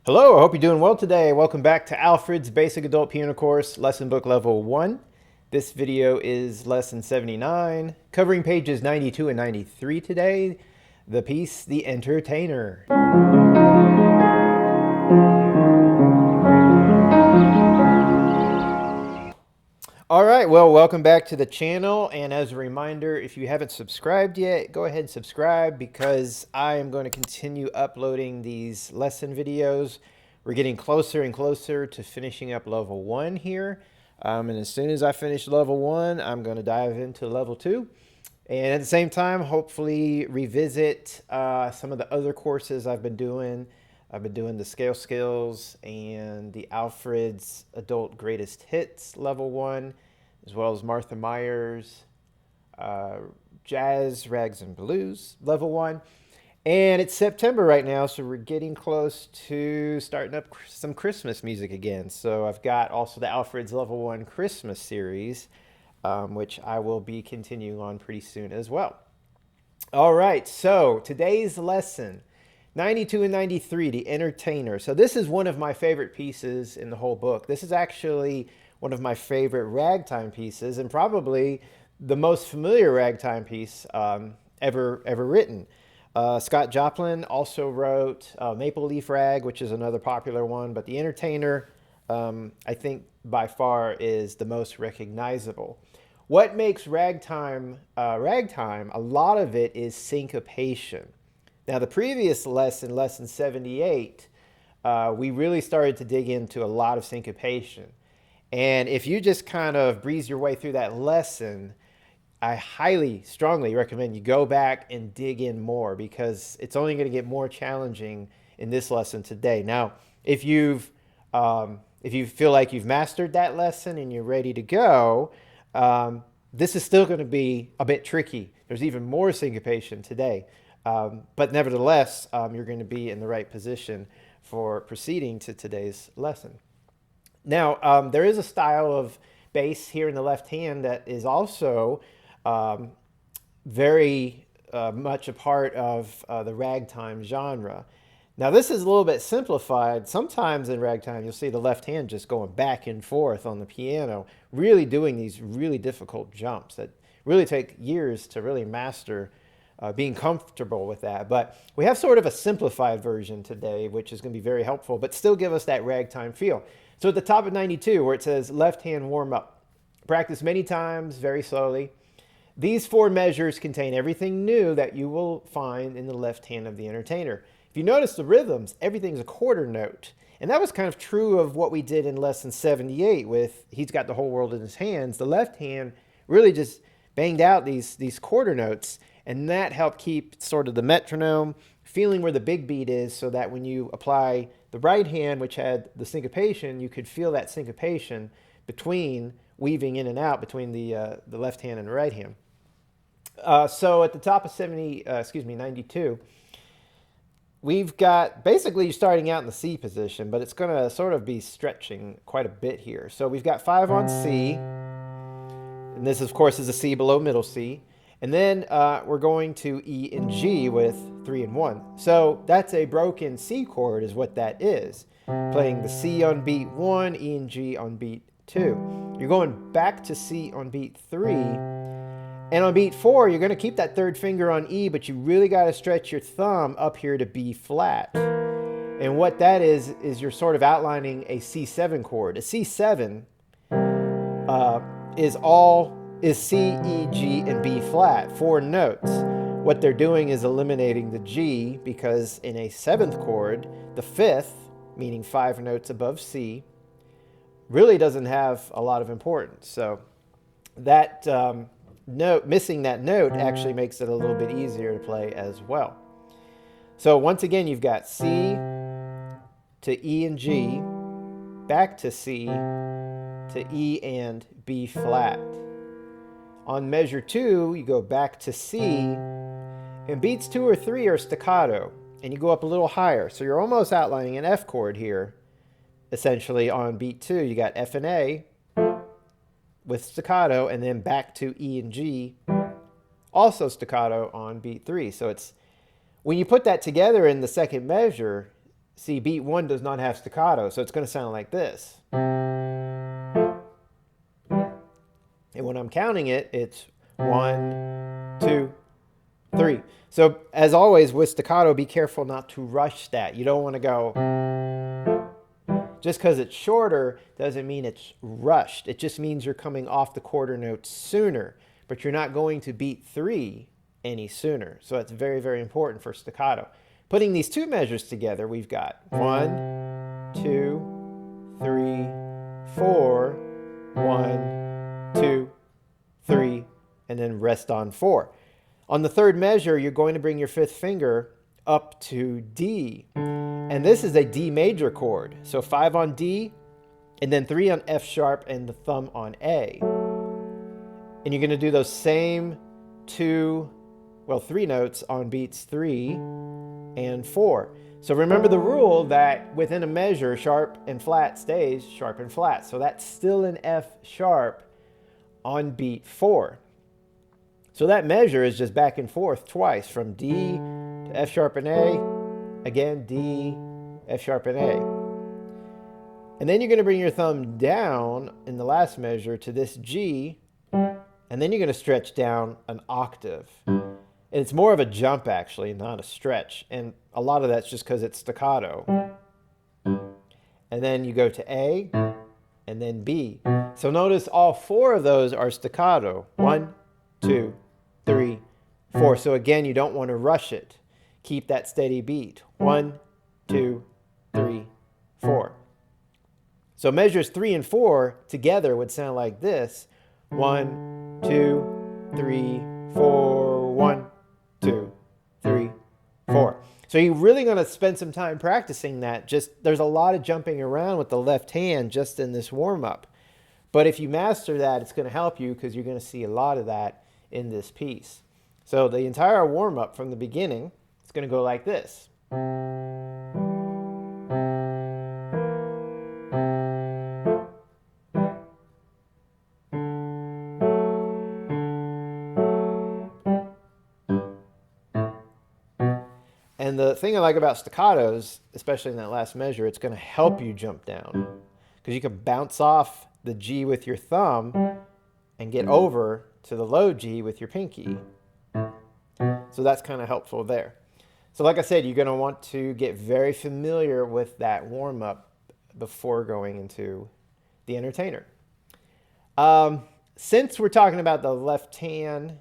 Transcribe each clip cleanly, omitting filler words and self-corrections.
Hello, I hope you're doing well today. Welcome back to Alfred's Basic Adult Piano Course, Lesson Book Level 1. This video is Lesson 79, covering pages 92 and 93 today. The piece, The Entertainer. All right, well, welcome back to the channel. And as a reminder, if you haven't subscribed yet, go ahead and subscribe because I am going to continue uploading these lesson videos. We're getting closer and closer to finishing up level 1 here. And as soon as I finish level 1, I'm going to dive into level 2. And at the same time, hopefully revisit some of the other courses I've been doing. I've been doing the Scale Skills and the Alfred's Adult Greatest Hits Level 1, as well as Martha Meyer's Jazz, Rags, and Blues Level 1. And it's September right now, so we're getting close to starting up some Christmas music again. So I've got also the Alfred's Level 1 Christmas series, which I will be continuing on pretty soon as well. All right, so today's lesson, 92 and 93, The Entertainer. So this is one of my favorite pieces in the whole book. This is actually one of my favorite ragtime pieces and probably the most familiar ragtime piece ever written. Scott Joplin also wrote Maple Leaf Rag, which is another popular one, but The Entertainer, I think by far is the most recognizable. What makes ragtime, a lot of it is syncopation. Now, the previous lesson, lesson 78, we really started to dig into a lot of syncopation. And if you just kind of breeze your way through that lesson, I highly, strongly recommend you go back and dig in more because it's only going to get more challenging in this lesson today. Now, if you feel like you've mastered that lesson and you're ready to go, this is still going to be a bit tricky. There's even more syncopation today. But nevertheless, you're going to be in the right position for proceeding to today's lesson. Now, there is a style of bass here in the left hand that is also very much a part of the ragtime genre. Now, this is a little bit simplified. Sometimes in ragtime, you'll see the left hand just going back and forth on the piano, really doing these really difficult jumps that really take years to really master. Being comfortable with that. But we have sort of a simplified version today, which is going to be very helpful, but still give us that ragtime feel. So at the top of 92, where it says left hand warm up, practice many times, very slowly. These 4 measures contain everything new that you will find in the left hand of the entertainer. If you notice the rhythms, everything's a quarter note. And that was kind of true of what we did in lesson 78 with He's Got the Whole World in His Hands. The left hand really just banged out these quarter notes. And that helped keep sort of the metronome feeling where the big beat is so that when you apply the right hand, which had the syncopation, you could feel that syncopation between weaving in and out between the left hand and the right hand. So at the top of 92, we've got basically you're starting out in the C position, but it's going to sort of be stretching quite a bit here. So we've got 5 on C, and this, of course, is a C below middle C. And then we're going to E and G with 3 and 1. So that's a broken C chord is what that is. Playing the C on beat 1, E and G on beat 2. You're going back to C on beat 3. And on beat 4, you're going to keep that third finger on E, but you really got to stretch your thumb up here to B flat. And what that is you're sort of outlining a C7 chord. A C7 is C, E, G, and B flat, 4 notes. What they're doing is eliminating the G because in a 7th chord, the 5th, meaning 5 notes above C, really doesn't have a lot of importance. So that note, missing that note actually makes it a little bit easier to play as well. So once again, you've got C to E and G, back to C to E and B flat. On measure 2, you go back to C, and beats 2 or 3 are staccato, and you go up a little higher. So you're almost outlining an F chord here. Essentially, on beat 2, you got F and A with staccato, and then back to E and G, also staccato on beat 3. So it's when you put that together in the second measure, see, beat 1 does not have staccato, so it's going to sound like this. And when I'm counting it, it's 1, 2, 3. So as always with staccato, be careful not to rush that. You don't want to go, just because it's shorter doesn't mean it's rushed. It just means you're coming off the quarter notes sooner, but you're not going to beat 3 any sooner. So that's very, very important for staccato. Putting these two measures together, we've got 1, 2, 3, 4, 1, 2, 3, and then rest on 4. On the third measure, you're going to bring your fifth finger up to D. And this is a D major chord. So 5 on D, and then 3 on F sharp, and the thumb on A. And you're going to do those same 3 notes on beats 3 and 4. So remember the rule that within a measure, sharp and flat stays sharp and flat. So that's still an F sharp on beat 4. So that measure is just back and forth twice, from D to F sharp and A, again D, F sharp and A. And then you're going to bring your thumb down in the last measure to this G, and then you're going to stretch down an octave. And it's more of a jump actually, not a stretch. And a lot of that's just because it's staccato. And then you go to A, and then B. So notice all 4 of those are staccato. 1, 2, 3, 4. So again, you don't want to rush it. Keep that steady beat. 1, 2, 3, 4. So measures 3 and 4 together would sound like this. 1, 2, 3, 4, 1, 2, 3, 4. So you're really going to spend some time practicing that. There's a lot of jumping around with the left hand just in this warm-up. But if you master that, it's going to help you because you're going to see a lot of that in this piece. So the entire warm-up from the beginning is going to go like this. And the thing I like about staccatos, especially in that last measure, it's going to help you jump down. Because you can bounce off the G with your thumb and get over to the low G with your pinky. So that's kind of helpful there. So like I said, you're going to want to get very familiar with that warm-up before going into the entertainer. Since we're talking about the left hand,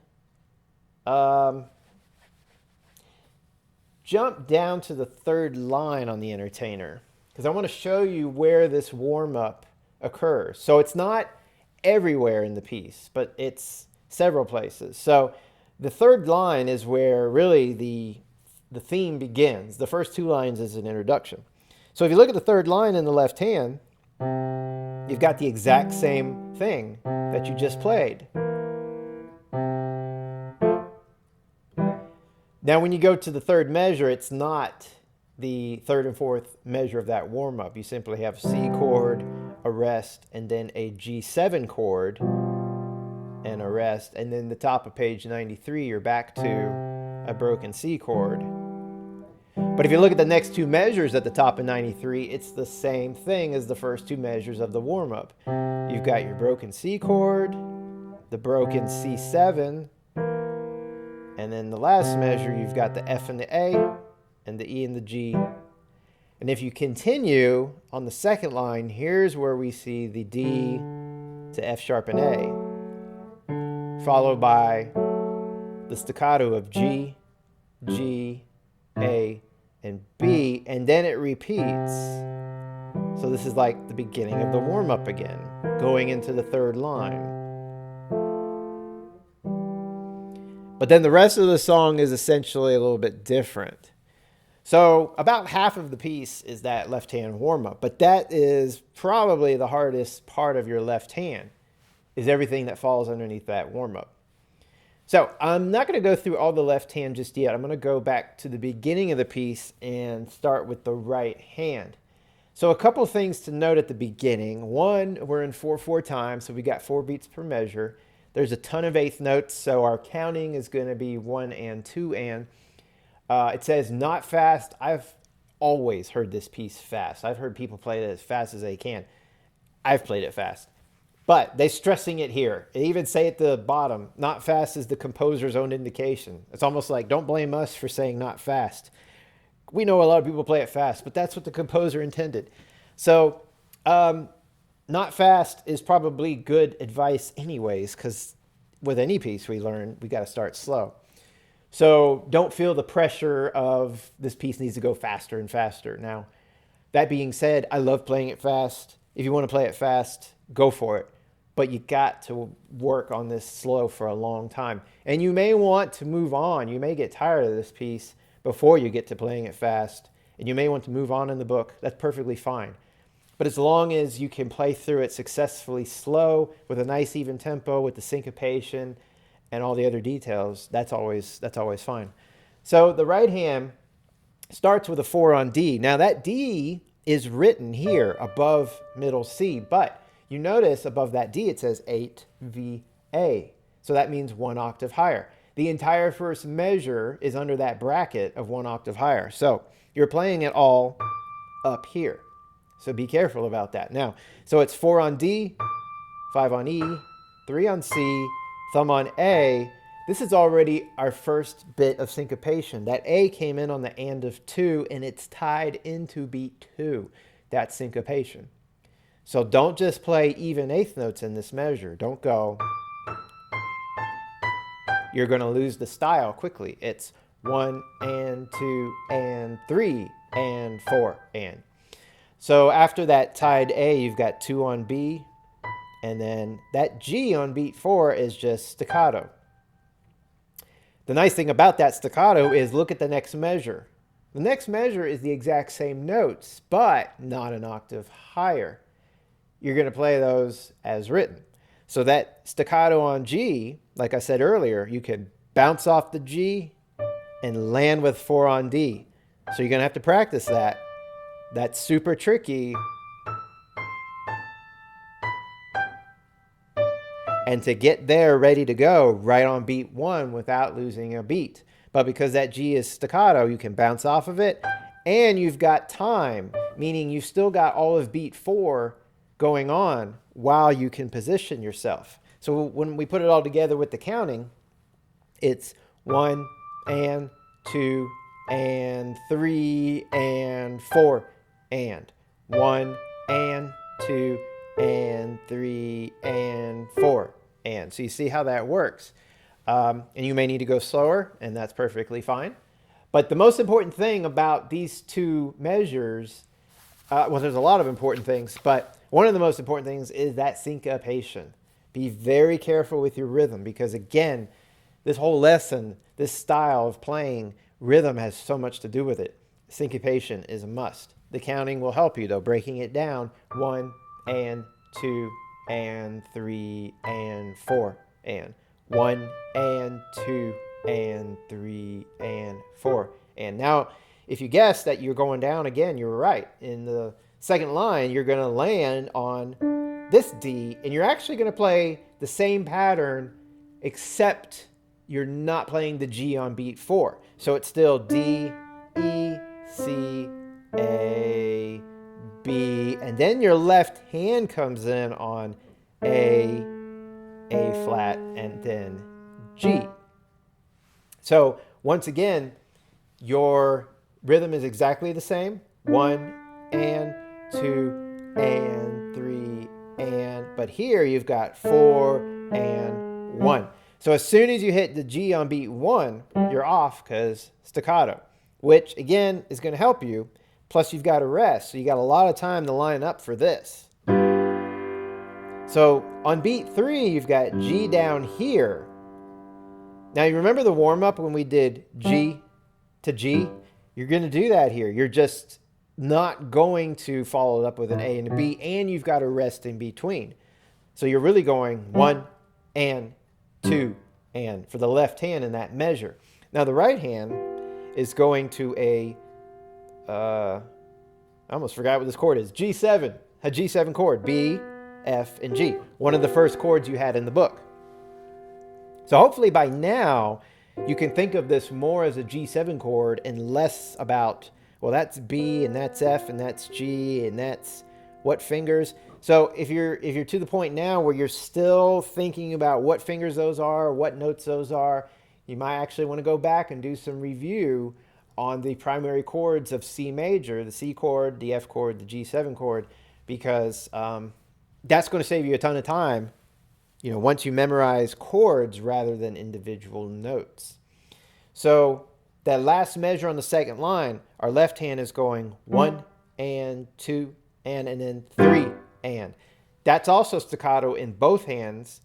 jump down to the third line on the entertainer, because I want to show you where this warm-up occurs. So it's not everywhere in the piece, but it's several places. So the third line is where really the theme begins. The first 2 lines is an introduction. So if you look at the third line in the left hand, you've got the exact same thing that you just played. Now when you go to the third measure, it's not the third and fourth measure of that warm-up. You simply have C chord, a rest, and then a G7 chord and a rest, and then the top of page 93 you're back to a broken C chord. But if you look at the next 2 measures at the top of 93, it's the same thing as the first 2 measures of the warm-up. You've got your broken C chord, the broken C7, and then the last measure you've got the F and the A, and the E and the G. And if you continue on the second line, here's where we see the D to F sharp and A, followed by the staccato of G, G, A, and B, and then it repeats. So this is like the beginning of the warm-up again, going into the third line. But then the rest of the song is essentially a little bit different. So about half of the piece is that left hand warm-up, but that is probably the hardest part of your left hand, is everything that falls underneath that warm-up. So I'm not going to go through all the left hand just yet. I'm going to go back to the beginning of the piece and start with the right hand. So a couple things to note at the beginning. One, we're in 4/4 time, so we got 4 beats per measure. There's a ton of eighth notes, so our counting is going to be 1 and 2 and. It says not fast. I've always heard this piece fast. I've heard people play it as fast as they can. I've played it fast. But they're stressing it here. They even say at the bottom, not fast is the composer's own indication. It's almost like, don't blame us for saying not fast. We know a lot of people play it fast, but that's what the composer intended. So not fast is probably good advice anyways, because with any piece we learn, we got to start slow. So don't feel the pressure of this piece needs to go faster and faster. Now, that being said, I love playing it fast. If you want to play it fast, go for it. But you got to work on this slow for a long time. And you may want to move on. You may get tired of this piece before you get to playing it fast. And you may want to move on in the book. That's perfectly fine. But as long as you can play through it successfully slow, with a nice even tempo, with the syncopation, and all the other details, that's always fine. So the right hand starts with a 4 on D. Now that D is written here above middle C, but you notice above that D it says 8VA. So that means 1 octave higher. The entire first measure is under that bracket of 1 octave higher. So you're playing it all up here. So be careful about that. Now, so it's 4 on D, 5 on E, 3 on C, thumb on A. This is already our first bit of syncopation. That A came in on the and of 2, and it's tied into beat 2. That's syncopation. So don't just play even eighth notes in this measure. Don't go. You're going to lose the style quickly. It's 1 and 2 and 3 and 4 and. So after that tied A, you've got 2 on B, and then that G on beat 4 is just staccato. The nice thing about that staccato is look at the next measure. The next measure is the exact same notes, but not an octave higher. You're going to play those as written. So that staccato on G, like I said earlier, you can bounce off the G and land with 4 on D. So you're going to have to practice that. That's super tricky. And to get there ready to go right on beat 1 without losing a beat. But because that G is staccato, you can bounce off of it, and you've got time, meaning you've still got all of beat 4 going on while you can position yourself. So when we put it all together with the counting, it's 1 and 2 and 3 and 4 and 1 and 2 and 3 and 4 and. So you see how that works. And you may need to go slower, and that's perfectly fine. But the most important thing about these two measures, well, there's a lot of important things, but one of the most important things is that syncopation. Be very careful with your rhythm, because again, this whole lesson, this style of playing, rhythm has so much to do with it. Syncopation is a must. The counting will help you though, breaking it down. 1 and 2 and 3 and 4 and 1 and 2 and 3 and 4 and. Now, if you guess that you're going down again, you were right. In the second line, you're going to land on this D, and you're actually going to play the same pattern, except you're not playing the G on beat 4. So it's still D, E, C, A, B, and then your left hand comes in on A flat, and then G. So once again, your rhythm is exactly the same. 1 and 2 and 3 and, but here you've got 4 and 1. So as soon as you hit the G on beat 1, you're off because staccato, which again is going to help you. Plus you've got to rest, so you got a lot of time to line up for this. So on beat 3, you've got G down here. Now you remember the warm-up when we did G to G? You're going to do that here. You're just not going to follow it up with an A and a B, and you've got to rest in between. So you're really going 1 and 2 and for the left hand in that measure. Now the right hand is going to a, I almost forgot what this chord is, G7, a G7 chord, B, F, and G, one of the first chords you had in the book. So hopefully by now you can think of this more as a G7 chord and less about well, that's B and that's F and that's G and that's what fingers. So if you're to the point now where you're still thinking about what fingers those are, what notes those are, you might actually want to go back and do some review on the primary chords of C major, the C chord, the F chord, the G7 chord, because that's going to save you a ton of time, once you memorize chords rather than individual notes. So that last measure on the second line, our left hand is going 1 and 2 and then 3 and. That's also staccato in both hands.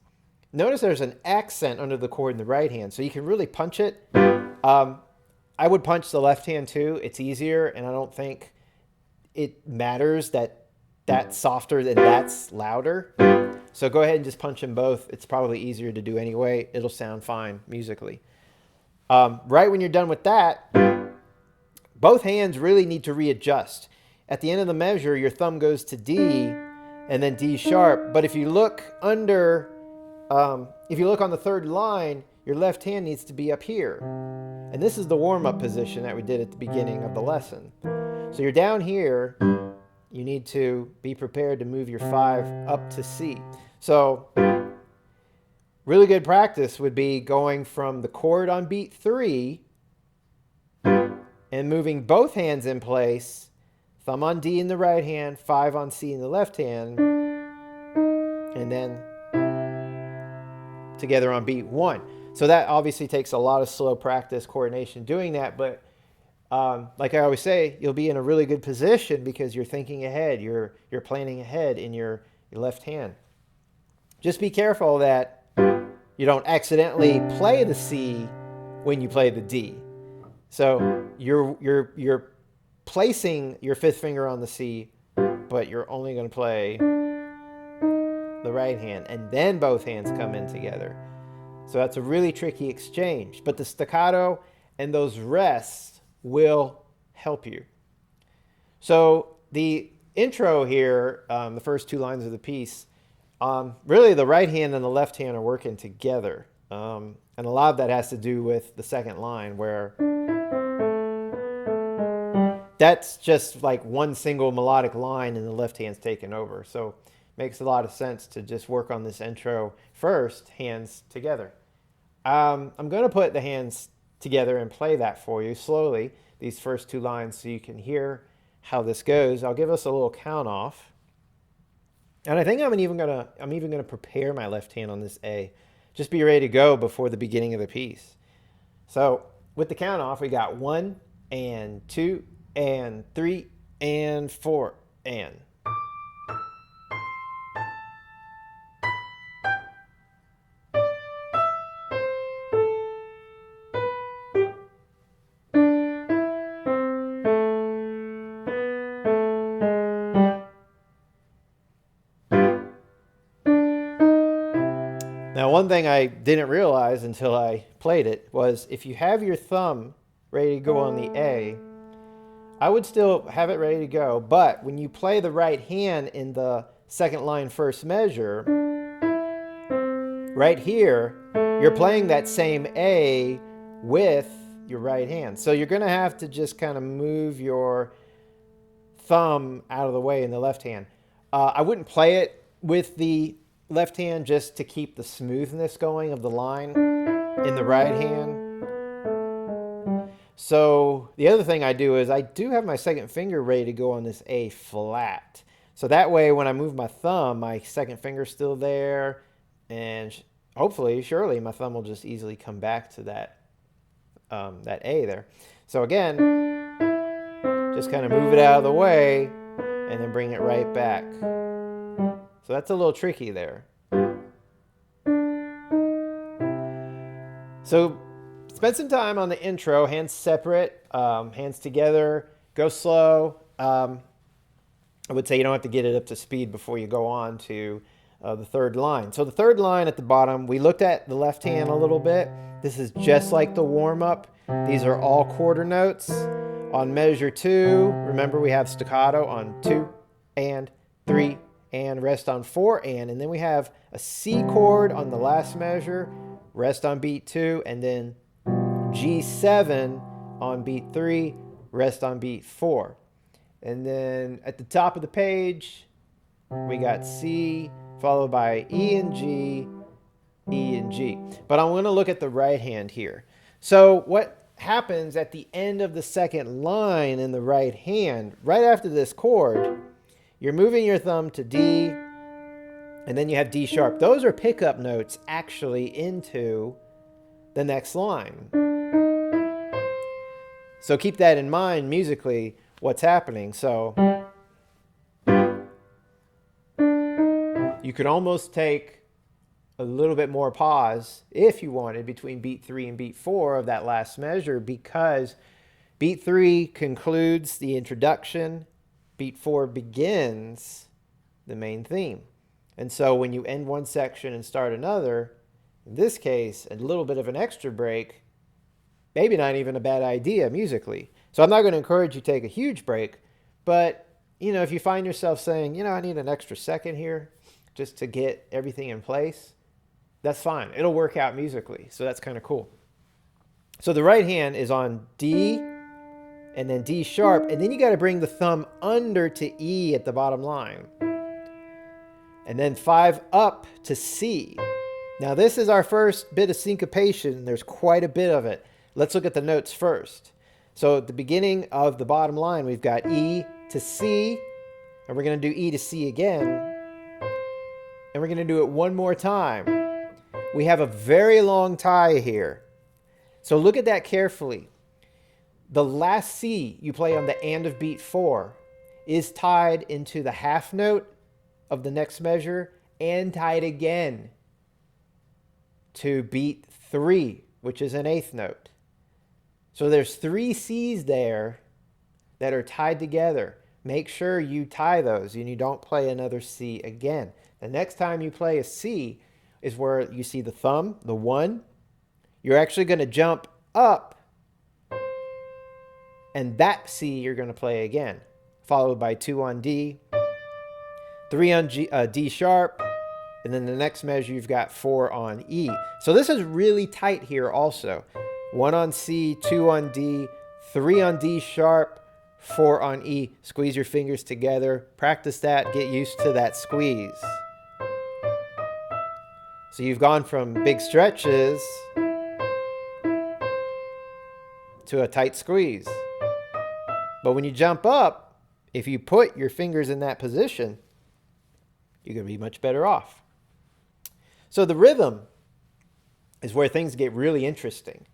Notice there's an accent under the chord in the right hand, so you can really punch it. I would punch the left hand too. It's easier, and I don't think it matters that that's softer than that's louder. So go ahead and just punch them both. It's probably easier to do anyway. It'll sound fine musically. Right when you're done with that, both hands really need to readjust. At the end of the measure, your thumb goes to D and then D sharp. But if you look on the third line, your left hand needs to be up here. And this is the warm-up position that we did at the beginning of the lesson. So you're down here. You need to be prepared to move your 5 up to C. So really good practice would be going from the chord on beat 3 and moving both hands in place, thumb on D in the right hand, 5 on C in the left hand, and then together on beat 1. So that obviously takes a lot of slow practice, coordination doing that, but like I always say, you'll be in a really good position because you're thinking ahead, you're planning ahead in your left hand. Just be careful that you don't accidentally play the C when you play the D. So you're placing your 5th finger on the C, but you're only going to play the right hand, and then both hands come in together. So that's a really tricky exchange, but the staccato and those rests will help you. So the intro here, the first 2 lines of the piece, really the right hand and the left hand are working together. And a lot of that has to do with the second line, where that's just like one single melodic line and the left hand's taken over. So it makes a lot of sense to just work on this intro first, hands together. I'm going to put the hands together and play that for you slowly, these first 2 lines, so you can hear how this goes. I'll give us a little count off. And I think I'm even gonna prepare my left hand on this A. Just be ready to go before the beginning of the piece. So with the count off, we got 1 and 2 and 3 and 4 and. Now, one thing I didn't realize until I played it was if you have your thumb ready to go on the A, I would still have it ready to go, but when you play the right hand in the second line first measure, right here, you're playing that same A with your right hand. So you're going to have to just kind of move your thumb out of the way in the left hand. I wouldn't play it with the left hand just to keep the smoothness going of the line in the right hand. So the other thing I do is I do have my second finger ready to go on this A flat. So that way when I move my thumb, my second finger's still there, and hopefully, surely my thumb will just easily come back to that A there. So again, just kind of move it out of the way and then bring it right back. So that's a little tricky there. So spend some time on the intro, hands separate, hands together, go slow. I would say you don't have to get it up to speed before you go on to the third line. So the third line at the bottom, we looked at the left hand a little bit. This is just like the warm-up. These are all quarter notes. On measure 2, remember we have staccato on 2 and 3 and rest on 4 and then we have a C chord on the last measure, rest on beat 2, and then G7 on beat 3, rest on beat 4. And then at the top of the page, we got C, followed by E and G, E and G. But I want to look at the right hand here. So what happens at the end of the second line in the right hand, right after this chord, you're moving your thumb to D, and then you have D sharp. Those are pickup notes actually into the next line. So keep that in mind musically, what's happening. So you could almost take a little bit more pause if you wanted between beat 3 and beat 4 of that last measure, because beat 3 concludes the introduction, beat 4 begins the main theme. And so when you end one section and start another, in this case, a little bit of an extra break, maybe not even a bad idea musically. So I'm not going to encourage you to take a huge break, but if you find yourself saying, I need an extra second here just to get everything in place, that's fine. It'll work out musically. So that's kind of cool. So the right hand is on D and then D sharp, and then you got to bring the thumb under to E at the bottom line. And then 5 up to C. Now this is our first bit of syncopation. There's quite a bit of it. Let's look at the notes first. So at the beginning of the bottom line, we've got E to C, and we're going to do E to C again, and we're going to do it one more time. We have a very long tie here. So look at that carefully. The last C you play on the and of beat 4 is tied into the half note of the next measure and tied again to beat 3, which is an eighth note. So there's 3 C's there that are tied together. Make sure you tie those and you don't play another C again. The next time you play a C is where you see the thumb, the 1. You're actually going to jump up, and that C you're going to play again, followed by 2 on D, 3 on D sharp, and then the next measure you've got 4 on E. So this is really tight here also. 1 on C, 2 on D, 3 on D sharp, 4 on E. Squeeze your fingers together. Practice that. Get used to that squeeze. So you've gone from big stretches to a tight squeeze. But when you jump up, if you put your fingers in that position, you're going to be much better off. So the rhythm is where things get really interesting.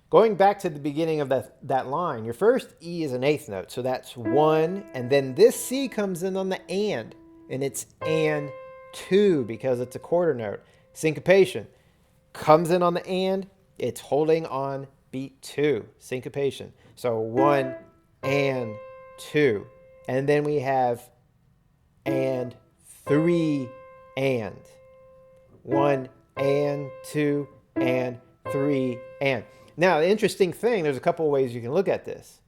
Going back to the beginning of that line, your first E is an eighth note, so that's 1, and then this C comes in on the and it's and 2 because it's a quarter note. Syncopation comes in on the and, it's holding on beat 2, syncopation. So 1 and 2, and then we have and 3 and 1 and 2 and 3 and. Now, the interesting thing, there's a couple of ways you can look at this.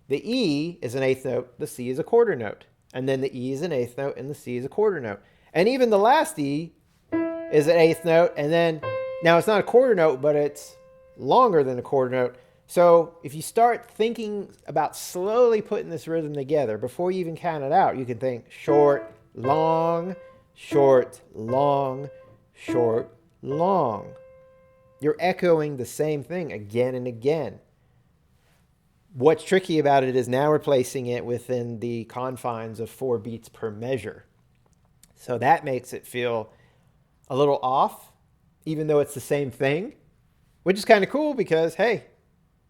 The E is an eighth note, the C is a quarter note. And then the E is an eighth note, and the C is a quarter note. And even the last E is an eighth note, and then, now it's not a quarter note, but it's longer than a quarter note. So if you start thinking about slowly putting this rhythm together, before you even count it out, you can think short, long, short, long, short, long. You're echoing the same thing again and again. What's tricky about it is now we're placing it within the confines of 4 beats per measure. So that makes it feel a little off, even though it's the same thing, which is kind of cool because, hey,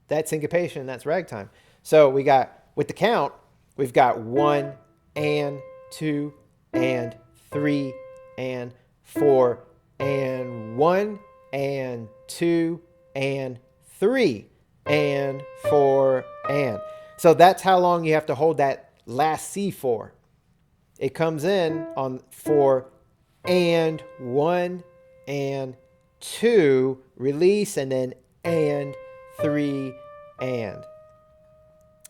that's syncopation, that's ragtime. So we got, with the count, we've got 1 and 2 and 3 and 4 and 1 and 2 and 3 and 4 and. So that's how long you have to hold that last C for. It comes in on 4 and 1 and 2, release, and then and 3 and.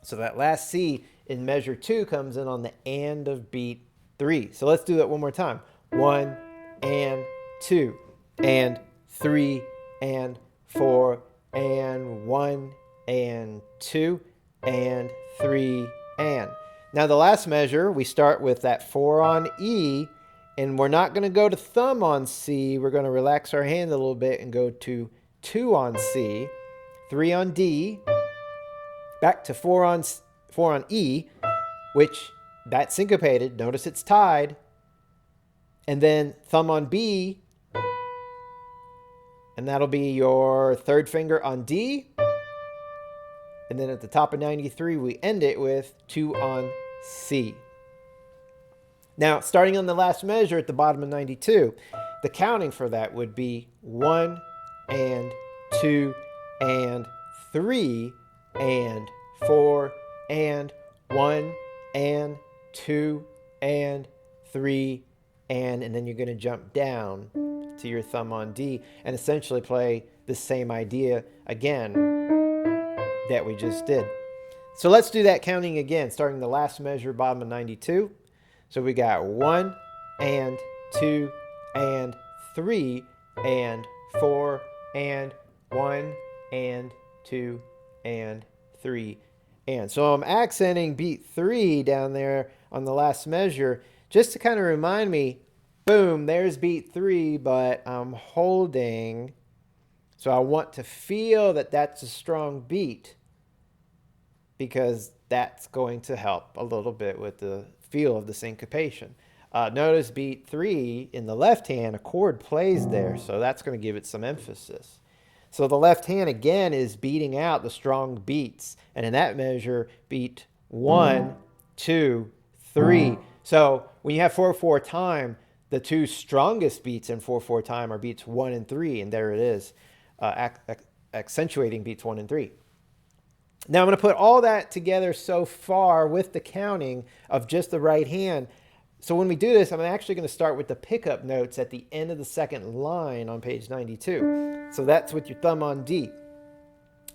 So that last C in measure 2 comes in on the and of beat 3. So let's do that one more time. 1 and 2 and 3 and 4 and 1 and 2 and 3, and. Now the last measure, we start with that 4 on E, and we're not going to go to thumb on C. We're going to relax our hand a little bit and go to 2 on C, 3 on D, back to 4 on E, which that's syncopated. Notice it's tied. And then thumb on B, and that'll be your third finger on D. And then at the top of 93, we end it with 2 on C. Now, starting on the last measure at the bottom of 92, the counting for that would be 1 and 2 and 3 and 4 and 1 and 2 and 3 and then you're going to jump down to your thumb on D and essentially play the same idea again that we just did. So let's do that counting again, starting the last measure, bottom of 92. So we got 1 and 2 and 3 and 4 and 1 and 2 and 3 and. So I'm accenting beat 3 down there on the last measure just to kind of remind me, boom, there's beat 3, but I'm holding. So I want to feel that that's a strong beat because that's going to help a little bit with the feel of the syncopation. Notice beat 3 in the left hand, a chord plays there, so that's going to give it some emphasis. So the left hand again is beating out the strong beats, and in that measure, beat 1, 2, 3. So when you have 4/4 time, the two strongest beats in 4/4 time are beats 1 and 3, and there it is, accentuating beats 1 and 3. Now I'm going to put all that together so far with the counting of just the right hand. So when we do this, I'm actually going to start with the pickup notes at the end of the second line on page 92. So that's with your thumb on D.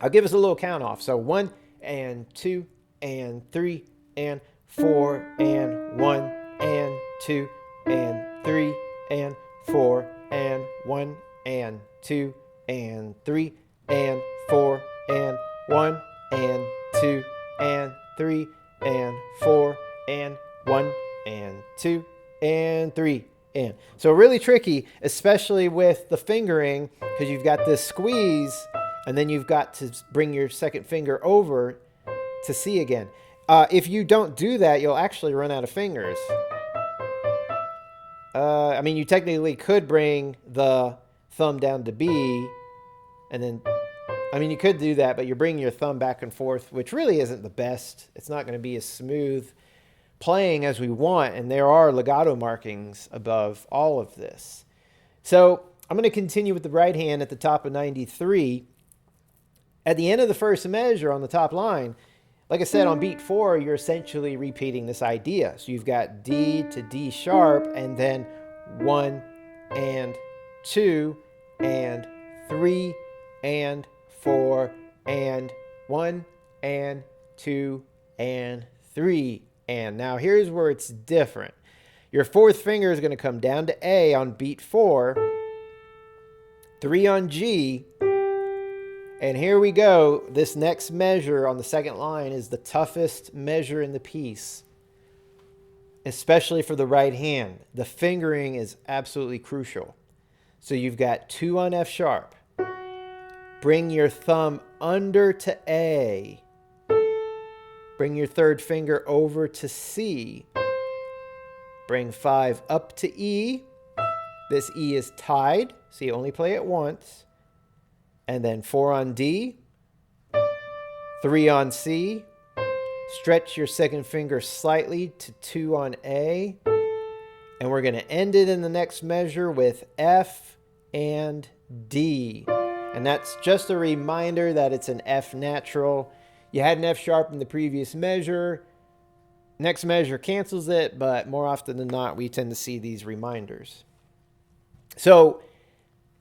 I'll give us a little count off. So 1 and 2 and 3 and 4 and 1 and 2 and 3 and 4 and 1 and 2 and 3 and 4 and 1 and 2 and 3 and 4 and 1 and 2 and 3 and. So really tricky, especially with the fingering, because you've got this squeeze and then you've got to bring your second finger over to C again. If you don't do that, you'll actually run out of fingers. I mean, you technically could bring the thumb down to B and then, I mean, you could do that, but you're bringing your thumb back and forth, which really isn't the best. It's not going to be as smooth playing as we want, and there are legato markings above all of this. So I'm going to continue with the right hand at the top of 93. At the end of the first measure on the top line, like I said, on beat 4, you're essentially repeating this idea. So you've got D to D sharp, and then 1 and 2 and 3 and 4 and 1 and 2 and 3 and. Now here's where it's different. Your fourth finger is going to come down to A on beat 4, 3 on G, and here we go. This next measure on the second line is the toughest measure in the piece, especially for the right hand. The fingering is absolutely crucial. So you've got 2 on F sharp. Bring your thumb under to A. Bring your third finger over to C. Bring 5 up to E. This E is tied, so you only play it once. And then 4 on D. 3 on C. Stretch your second finger slightly to 2 on A. And we're going to end it in the next measure with F and D. And that's just a reminder that it's an F natural. You had an F sharp in the previous measure. Next measure cancels it, but more often than not, we tend to see these reminders. So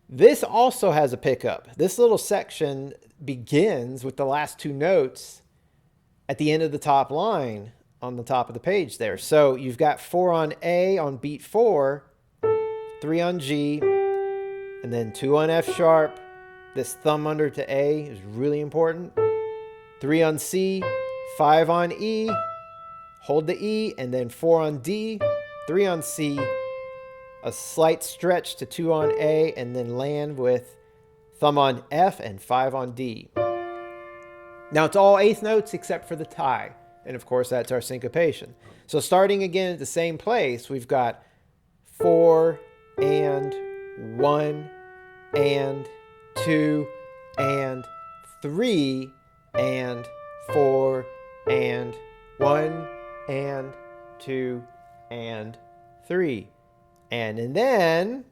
this also has a pickup. This little section begins with the last two notes at the end of the top line on the top of the page there. So you've got 4 on A on beat 4, 3 on G, and then 2 on F sharp. This thumb under to A is really important. 3 on C, 5 on E, hold the E, and then 4 on D, 3 on C, a slight stretch to 2 on A, and then land with thumb on F and 5 on D. Now it's all eighth notes except for the tie. And of course, that's our syncopation. So starting again at the same place, we've got 4 and 1 and 2 and 3 and 4 and 1 and 2 and 3. And then,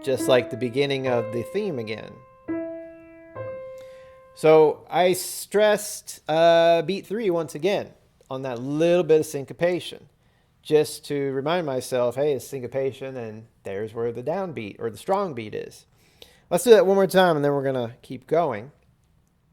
just like the beginning of the theme again. So I stressed beat 3 once again on that little bit of syncopation, just to remind myself, hey, it's syncopation, and there's where the downbeat or the strong beat is. Let's do that one more time, and then we're going to keep going.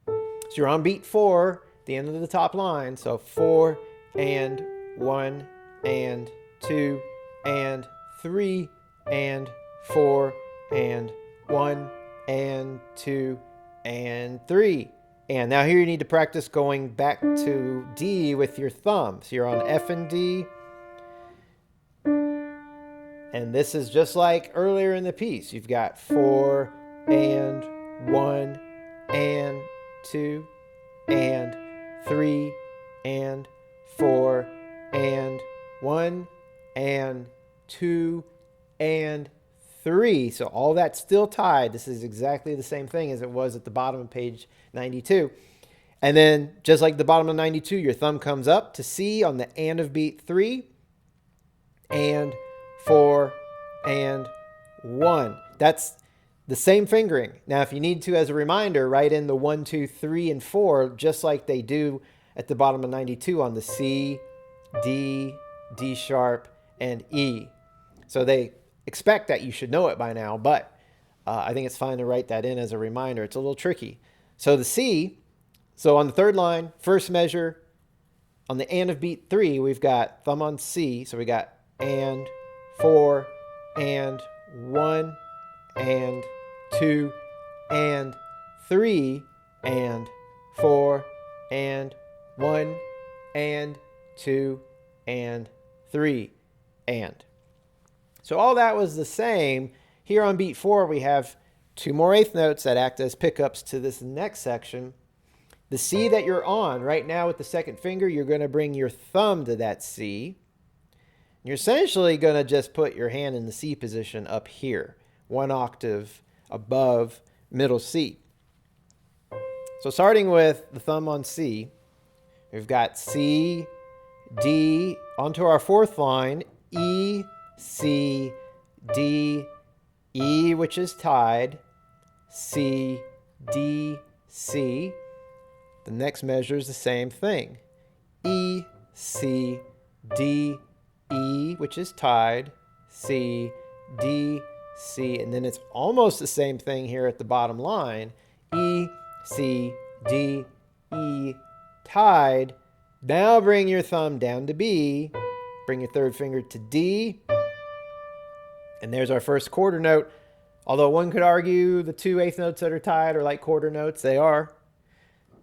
So you're on beat 4, the end of the top line. So 4 and 1 and 2 and 3 and 4 and 1 and 2 and 3. And now here you need to practice going back to D with your thumb. So you're on F and D. And this is just like earlier in the piece. You've got 4 and 1 and 2 and 3 and 4 and 1 and 2 and 3. So all that's still tied. This is exactly the same thing as it was at the bottom of page 92. And then just like the bottom of 92, your thumb comes up to C on the and of beat 3 and 4 and 1. That's the same fingering. Now, if you need to, as a reminder, write in the 1, 2, 3, and 4, just like they do at the bottom of 92 on the C, D, D sharp, and E. So they expect that you should know it by now, but I think it's fine to write that in as a reminder. It's a little tricky. So the C, so on the third line, first measure, on the and of beat 3, we've got thumb on C, so we got and 4 and 1 and 2 and 3 and 4 and 1 and 2 and 3 and. So all that was the same. Here on beat 4, we have 2 more eighth notes that act as pickups to this next section. The C that you're on right now with the second finger, you're going to bring your thumb to that C. You're essentially going to just put your hand in the C position up here, 1 octave above middle C. So starting with the thumb on C, we've got C, D, onto our fourth line, E, C, D, E, which is tied, C, D, C. The next measure is the same thing. E, C, D, E, which is tied, C, D, C, and then it's almost the same thing here at the bottom line. E, C, D, E, tied. Now bring your thumb down to B, bring your third finger to D, and there's our first quarter note. Although one could argue the 2 eighth notes that are tied are like quarter notes, they are.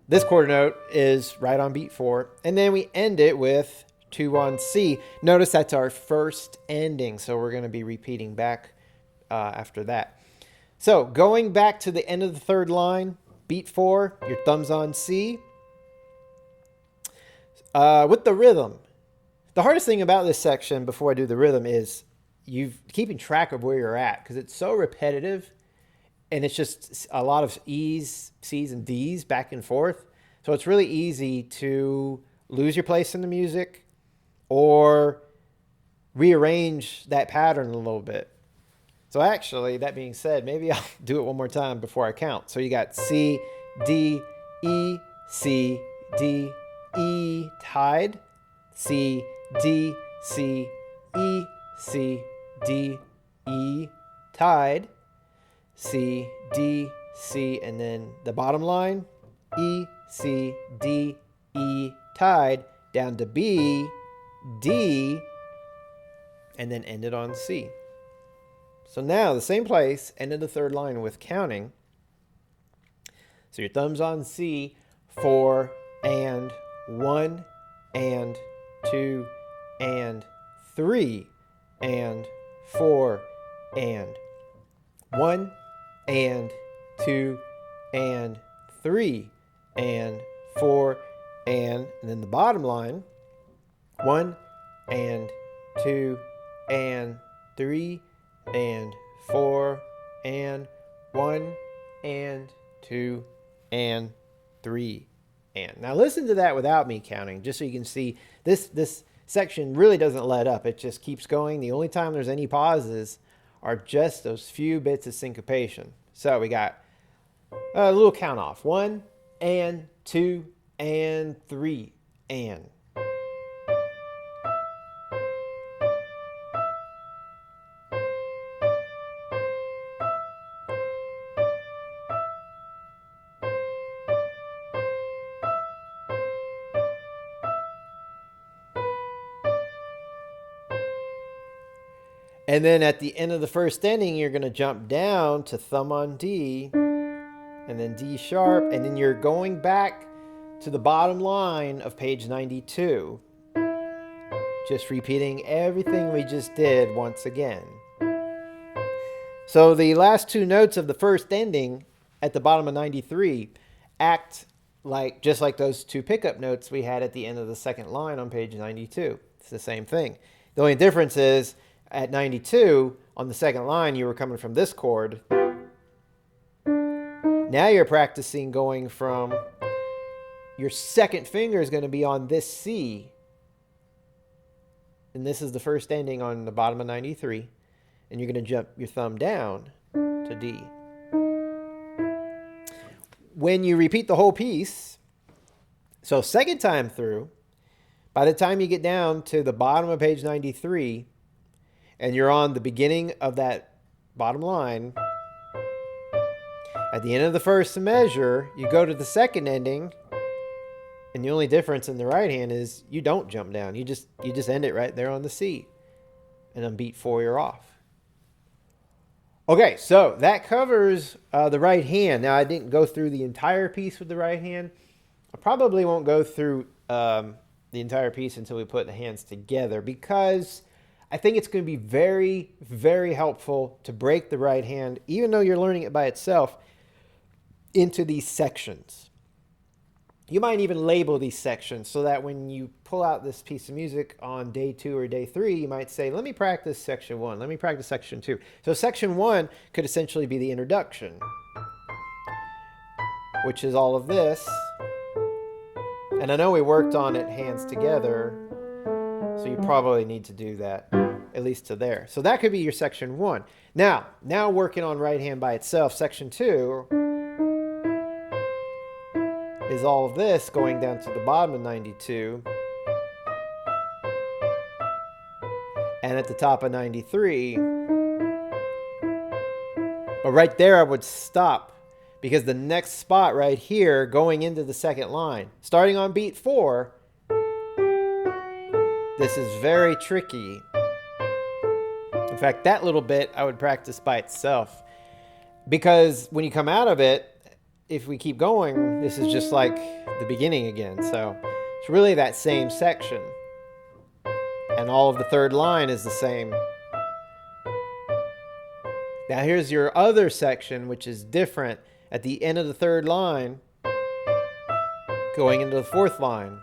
This quarter note is right on beat 4, and then we end it with 2 on C. Notice that's our first ending, so we're going to be repeating back after that. So going back to the end of the third line, beat 4, your thumb's on C. With the rhythm, the hardest thing about this section before I do the rhythm is keeping track of where you're at, because it's so repetitive and it's just a lot of E's, C's, and D's back and forth. So it's really easy to lose your place in the music or rearrange that pattern a little bit. So actually, that being said, maybe I'll do it one more time before I count. So you got C, D, E, C, D, E, tied, C, D, C, E, C, D, E, tied, C, D, C, and then the bottom line, E, C, D, E, tied, down to B, D, and then end it on C. So now the same place, end of the third line with counting. So your thumb's on C, 4 and 1 and 2 and 3 and 4 and 1 and 2 and 3 and 4 and then the bottom line 1 and 2 and 3 and 4 and 1 and 2 and 3 and. Now listen to that without me counting, just so you can see this section really doesn't let up. It just keeps going. The only time there's any pauses are just those few bits of syncopation. So we got a little count off. 1 and 2 and 3 and. And then at the end of the first ending, you're going to jump down to thumb on D, and then D sharp, and then you're going back to the bottom line of page 92. Just repeating everything we just did once again. So the last two notes of the first ending at the bottom of 93 act just like those two pickup notes we had at the end of the second line on page 92. It's the same thing. The only difference is at 92, on the second line, you were coming from this chord. Now you're practicing going from, your second finger is going to be on this C. And this is the first ending on the bottom of 93. And you're going to jump your thumb down to D. When you repeat the whole piece, so second time through, by the time you get down to the bottom of page 93, and you're on the beginning of that bottom line, at the end of the first measure, you go to the second ending, and the only difference in the right hand is you don't jump down. You just end it right there on the C. And on beat 4, you're off. Okay, so that covers the right hand. Now, I didn't go through the entire piece with the right hand. I probably won't go through the entire piece until we put the hands together, because I think it's going to be very, very helpful to break the right hand, even though you're learning it by itself, into these sections. You might even label these sections so that when you pull out this piece of music on day 2 or day 3, you might say, let me practice section 1, let me practice section 2. So section 1 could essentially be the introduction, which is all of this. And I know we worked on it hands together, so you probably need to do that, at least to there. So that could be your section 1. Now working on right hand by itself, section 2 is all of this going down to the bottom of 92. And at the top of 93. But right there I would stop, because the next spot right here going into the second line, starting on beat 4, this is very tricky. In fact, that little bit I would practice by itself, because when you come out of it, if we keep going, this is just like the beginning again. So it's really that same section. And all of the third line is the same. Now here's your other section, which is different at the end of the third line, going into the fourth line.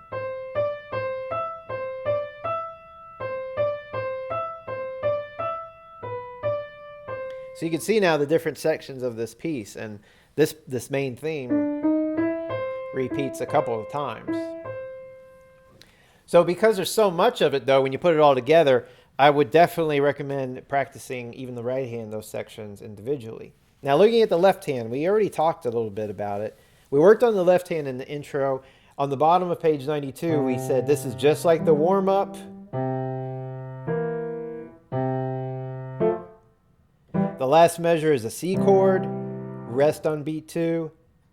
So you can see now the different sections of this piece, and this main theme repeats a couple of times. So because there's so much of it, though, when you put it all together, I would definitely recommend practicing even the right hand, those sections individually. Now looking at the left hand, we already talked a little bit about it. We worked on the left hand in the intro. On the bottom of page 92, we said this is just like the warm-up. The last measure is a C chord, rest on beat 2,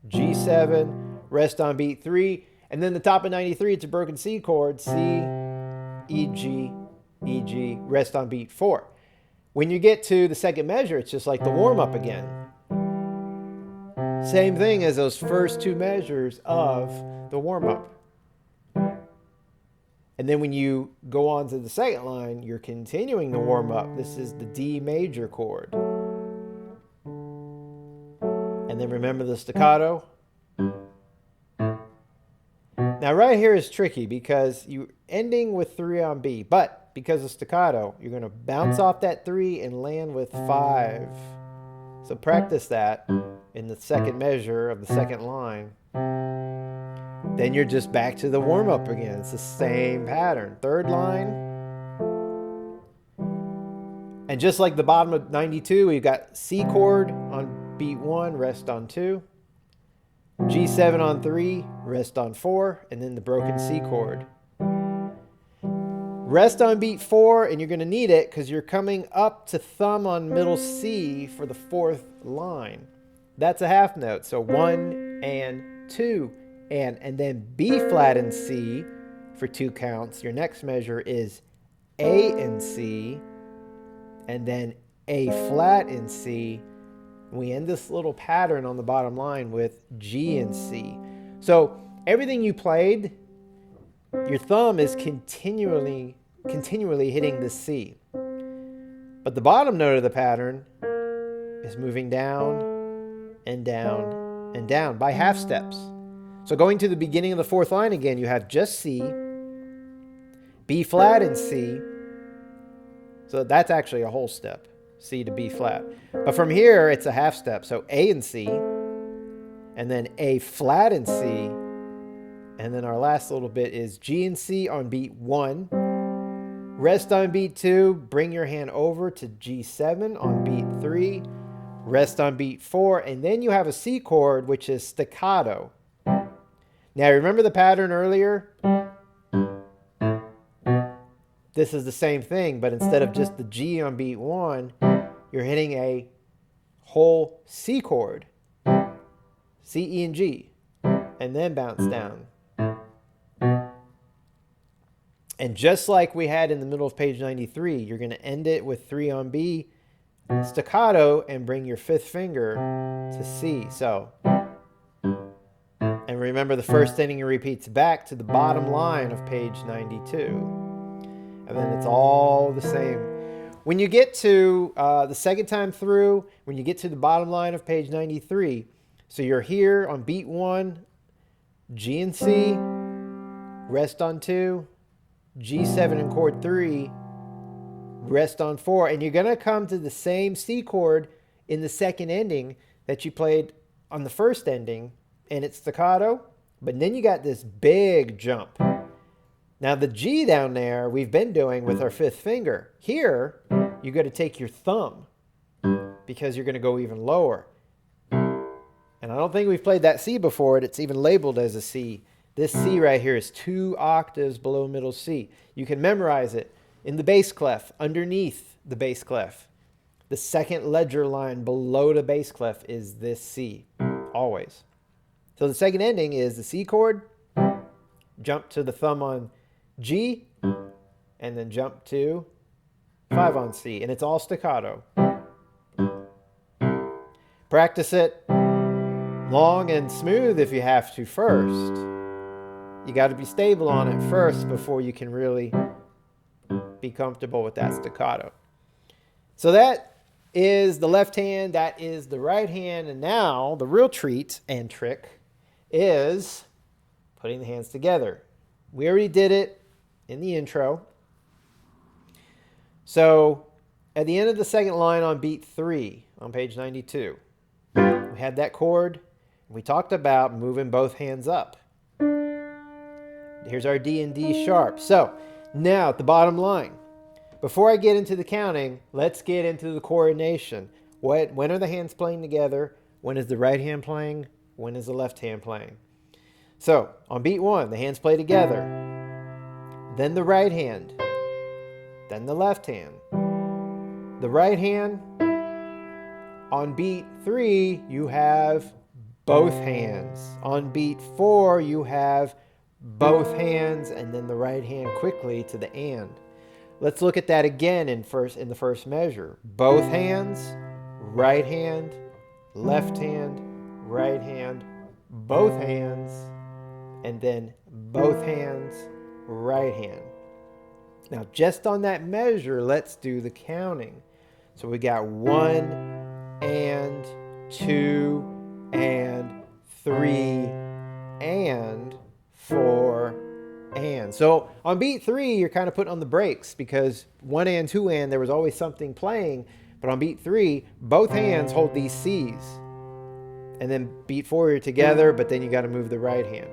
G7, rest on beat 3, and then the top of 93, it's a broken C chord, C, E, G, E, G, rest on beat 4. When you get to the second measure, it's just like the warm-up again. Same thing as those first two measures of the warm-up. And then when you go on to the second line, you're continuing to warm up. This is the D major chord. And then remember the staccato. Now right here is tricky because you're ending with 3 on B, but because of staccato, you're going to bounce off that 3 and land with 5. So practice that in the second measure of the second line. Then you're just back to the warm-up again. It's the same pattern. Third line. And just like the bottom of 92, we've got C chord on beat 1, rest on 2. G7 on 3, rest on 4, and then the broken C chord. Rest on beat 4, and you're going to need it because you're coming up to thumb on middle C for the 4th line. That's a half note, so 1 and 2 and then B flat and C for 2 counts. Your next measure is A and C, and then A flat and C. We end this little pattern on the bottom line with G and C. So everything you played, your thumb is continually hitting the C. But the bottom note of the pattern is moving down and down and down by half steps. So going to the beginning of the 4th line again, you have just C, B flat and C. So that's actually a whole step, C to B flat. But from here, it's a half step. So A and C, and then A flat and C, and then our last little bit is G and C on beat 1. Rest on beat 2, bring your hand over to G7 on beat 3. Rest on beat 4, and then you have a C chord, which is staccato. Now remember the pattern earlier? This is the same thing, but instead of just the G on beat 1, you're hitting a whole C chord. C, E, and G, and then bounce down. And just like we had in the middle of page 93, you're going to end it with 3 on B, staccato, and bring your 5th finger to C. So, and remember the first ending repeats back to the bottom line of page 92. And then it's all the same. When you get to the second time through, when you get to the bottom line of page 93, so you're here on beat 1, G and C, rest on 2, G7 and chord 3, rest on 4, and you're going to come to the same C chord in the second ending that you played on the first ending, and it's staccato, but then you got this big jump. Now the G down there we've been doing with our 5th finger. Here, you got to take your thumb because you're going to go even lower. And I don't think we've played that C before. It's even labeled as a C. This C right here is 2 octaves below middle C. You can memorize it in the bass clef, underneath the bass clef. The second ledger line below the bass clef is this C, always. So the second ending is the C chord, jump to the thumb on G, and then jump to 5 on C, and it's all staccato. Practice it long and smooth if you have to first. You got to be stable on it first before you can really be comfortable with that staccato. So that is the left hand, that is the right hand, and now the real treat and trick is putting the hands together. We already did it in the intro. So at the end of the second line on beat 3 on page 92, we had that chord. We talked about moving both hands up. Here's our D and D sharp. So now at the bottom line, before I get into the counting, let's get into the coordination. When are the hands playing together? When is the right hand playing? When is the left hand playing? So on beat 1, the hands play together. Then the right hand. Then the left hand. The right hand. On beat 3, you have both hands. On beat 4, you have both hands, and then the right hand quickly to the and. Let's look at that again in the first measure. Both hands, right hand, left hand, right hand, both hands, and then both hands, right hand. Now, just on that measure, let's do the counting. So we got 1 and 2 and 3 and 4 and. So on beat 3, you're kind of putting on the brakes because 1 and 2 and, there was always something playing. But on beat 3, both hands hold these C's. And then beat 4, you're together, but then you got to move the right hand.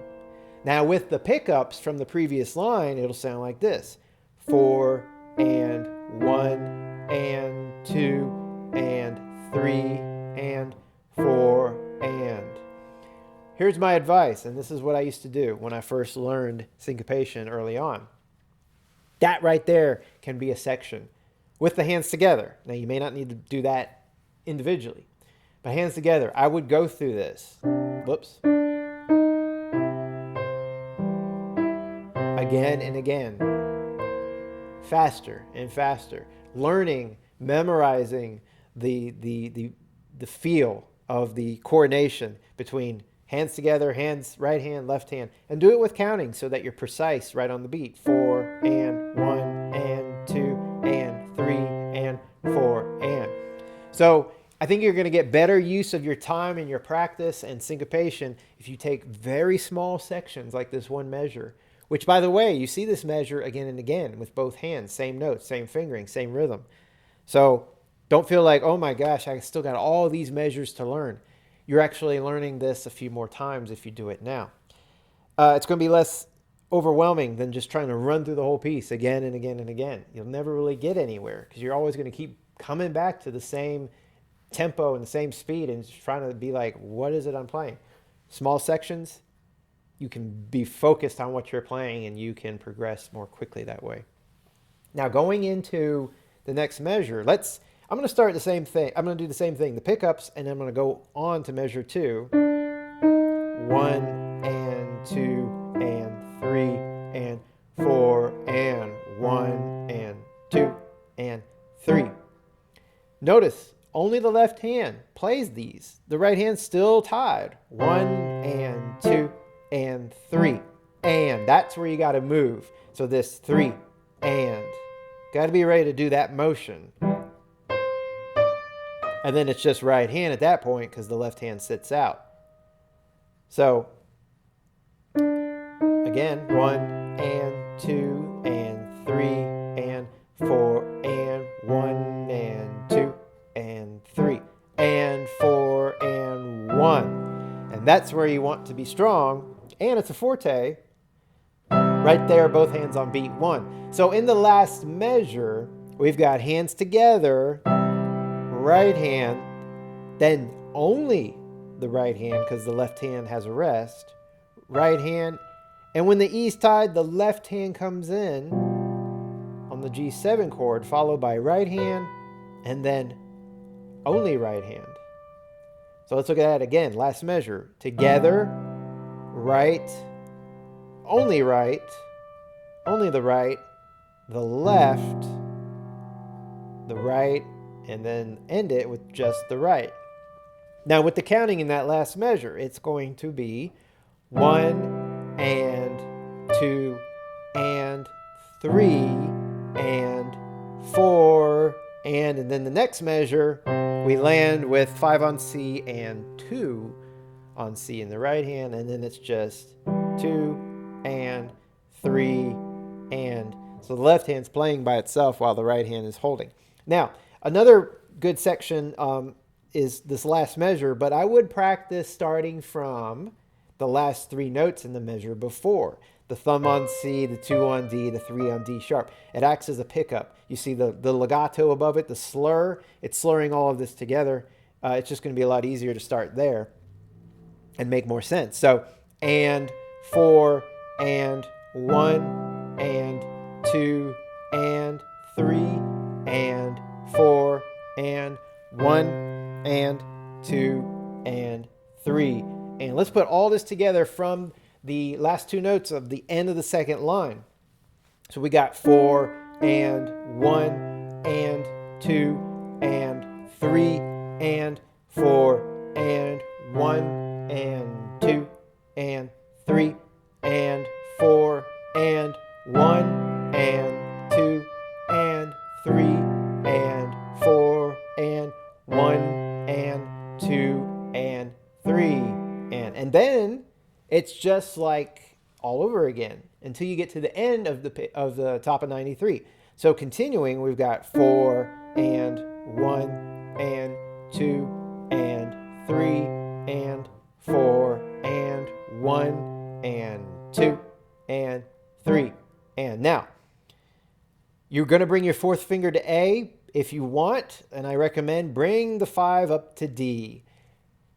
Now with the pickups from the previous line, it'll sound like this. 4 and 1 and 2 and 3 and 4 and. Here's my advice, and this is what I used to do when I first learned syncopation early on. That right there can be a section with the hands together. Now you may not need to do that individually, but hands together, I would go through this. Whoops. Again and again. Faster and faster. Learning, memorizing the feel of the coordination between hands together, hands, right hand, left hand, and do it with counting so that you're precise right on the beat. 4 and 1 and 2 and 3 and 4 and. So I think you're going to get better use of your time and your practice and syncopation if you take very small sections like this one measure, which, by the way, you see this measure again and again with both hands, same notes, same fingering, same rhythm. So don't feel like, oh my gosh, I still got all these measures to learn. You're actually learning this a few more times if you do it now. It's going to be less overwhelming than just trying to run through the whole piece again and again and again. You'll never really get anywhere because you're always going to keep coming back to the same tempo and the same speed and just trying to be like, what is it I'm playing? Small sections, you can be focused on what you're playing and you can progress more quickly that way. Now going into the next measure, I'm going to start the same thing. I'm going to do the same thing, the pickups, and I'm going to go on to measure 2. 1 and 2 and 3 and 4 and 1 and 2 and 3. Notice only the left hand plays these. The right hand's still tied. 1 and 2 and 3 and. That's where you got to move. So this 3 and. Got to be ready to do that motion. And then it's just right hand at that point because the left hand sits out. So, again, 1 and 2 and 3 and 4 and 1 and 2 and 3 and 4 and 1. And that's where you want to be strong. And it's a forte. Right there, both hands on beat 1. So in the last measure, we've got hands together, right hand, then only the right hand because the left hand has a rest, right hand, and when the E's tied, the left hand comes in on the G7 chord, followed by right hand, and then only right hand. So let's look at that again. Last measure. Together, right, only the right, the left, the right, and then end it with just the right. Now with the counting in that last measure, it's going to be 1 and 2 and 3 and 4 and then the next measure we land with 5 on C and 2 on C in the right hand, and then it's just 2 and 3 and. So the left hand's playing by itself while the right hand is holding. Now, another good section is this last measure, but I would practice starting from the last 3 notes in the measure before. The thumb on C, the 2 on D, the 3 on D sharp. It acts as a pickup. You see the legato above it, the slur, it's slurring all of this together. It's just going to be a lot easier to start there and make more sense. So, and 4 and 1 and 2 and 3 and 4 and 1 and 2 and 3. And let's put all this together from the last 2 notes of the end of the second line. So we got 4 and 1 and 2 and 3 and 4 and 1 and 2 and 3 and 4 and 1 and 2 3, and 4, and 1, and 2, and 3, and then it's just like all over again until you get to the end of the top of 93. So continuing, we've got 4, and 1, and 2, and 3, and 4, and 1, and 2, and 3, and now you're going to bring your fourth finger to A if you want, and I recommend bring the 5 up to D.